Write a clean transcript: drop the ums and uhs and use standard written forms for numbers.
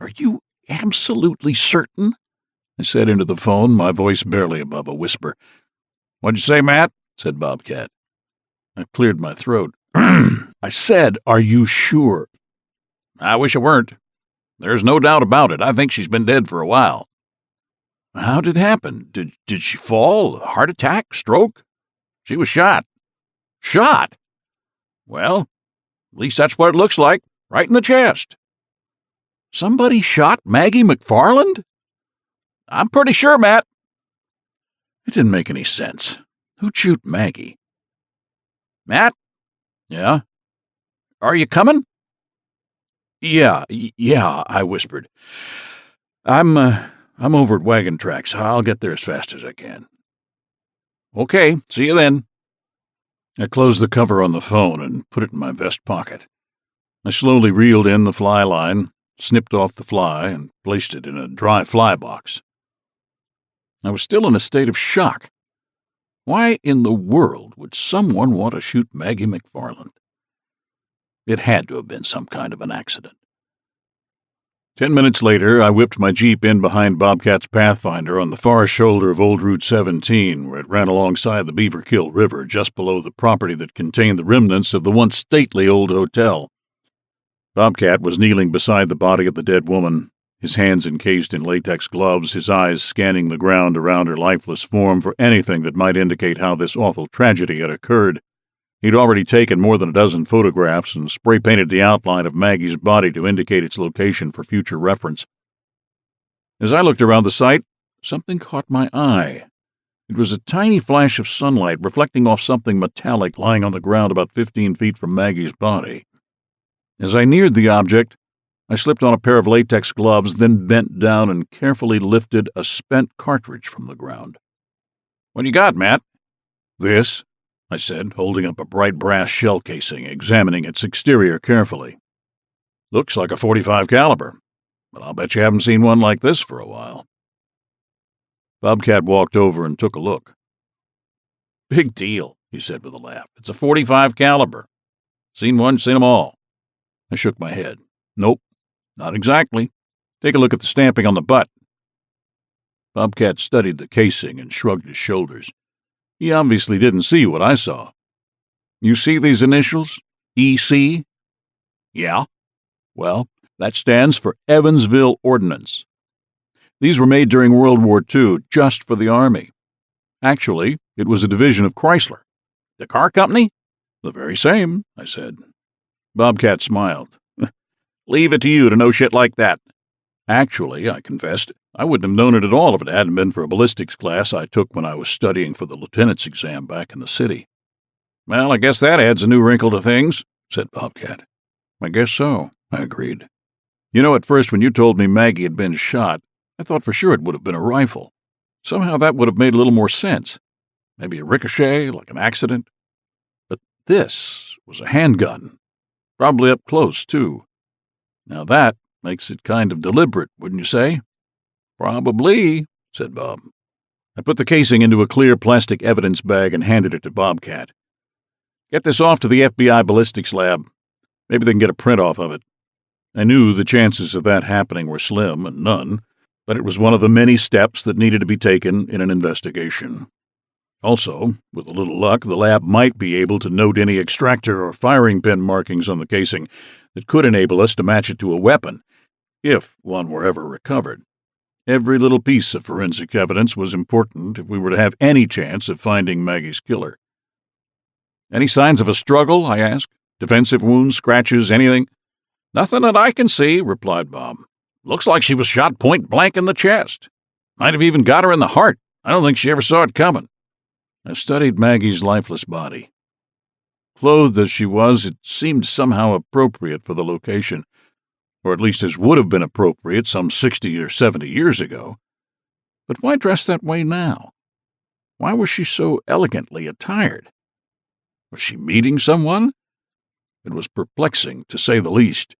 Are you absolutely certain? I said into the phone, my voice barely above a whisper. What'd you say, Matt? Said Bobcat. I cleared my throat. I said, are you sure? I wish I weren't. There's no doubt about it. I think she's been dead for a while. How did it happen? Did she fall? Heart attack? Stroke? She was shot. Shot? Well, at least that's what it looks like. Right in the chest. Somebody shot Maggie McFarland? I'm pretty sure, Matt. It didn't make any sense. Who'd shoot Maggie? Matt? Yeah? Are you coming? Yeah, I whispered. I'm over at Wagon Tracks. I'll get there as fast as I can. Okay, see you then. I closed the cover on the phone and put it in my vest pocket. I slowly reeled in the fly line, snipped off the fly, and placed it in a dry fly box. I was still in a state of shock. Why in the world would someone want to shoot Maggie McFarland? It had to have been some kind of an accident. 10 minutes later, I whipped my Jeep in behind Bobcat's Pathfinder on the far shoulder of Old Route 17, where it ran alongside the Beaver Kill River just below the property that contained the remnants of the once stately old hotel. Bobcat was kneeling beside the body of the dead woman, his hands encased in latex gloves, his eyes scanning the ground around her lifeless form for anything that might indicate how this awful tragedy had occurred. He'd already taken more than a dozen photographs and spray-painted the outline of Maggie's body to indicate its location for future reference. As I looked around the site, something caught my eye. It was a tiny flash of sunlight reflecting off something metallic lying on the ground about 15 feet from Maggie's body. As I neared the object, I slipped on a pair of latex gloves, then bent down and carefully lifted a spent cartridge from the ground. What you got, Matt? This, I said, holding up a bright brass shell casing, examining its exterior carefully. Looks like a .45 caliber, but I'll bet you haven't seen one like this for a while. Bobcat walked over and took a look. Big deal, he said with a laugh. It's a .45 caliber. Seen one, seen 'em all. I shook my head. Nope, not exactly. Take a look at the stamping on the butt. Bobcat studied the casing and shrugged his shoulders. He obviously didn't see what I saw. You see these initials? EC? Yeah. Well, that stands for Evansville Ordnance. These were made during World War II, just for the Army. Actually, it was a division of Chrysler. The car company? The very same, I said. Bobcat smiled. Leave it to you to know shit like that. Actually, I confessed, I wouldn't have known it at all if it hadn't been for a ballistics class I took when I was studying for the lieutenant's exam back in the city. Well, I guess that adds a new wrinkle to things, said Bobcat. I guess so, I agreed. You know, at first when you told me Maggie had been shot, I thought for sure it would have been a rifle. Somehow that would have made a little more sense. Maybe a ricochet, like an accident. But this was a handgun. Probably up close, too. Now that makes it kind of deliberate, wouldn't you say? Probably, said Bob. I put the casing into a clear plastic evidence bag and handed it to Bobcat. Get this off to the FBI ballistics lab. Maybe they can get a print off of it. I knew the chances of that happening were slim and none, but it was one of the many steps that needed to be taken in an investigation. Also, with a little luck, the lab might be able to note any extractor or firing pin markings on the casing that could enable us to match it to a weapon, if one were ever recovered. Every little piece of forensic evidence was important if we were to have any chance of finding Maggie's killer. Any signs of a struggle? I asked. Defensive wounds, scratches, anything? Nothing that I can see, replied Bob. Looks like she was shot point blank in the chest. Might have even got her in the heart. I don't think she ever saw it coming. I studied Maggie's lifeless body. Clothed as she was, it seemed somehow appropriate for the location, or at least as would have been appropriate some 60 or 70 years ago. But why dress that way now? Why was she so elegantly attired? Was she meeting someone? It was perplexing, to say the least.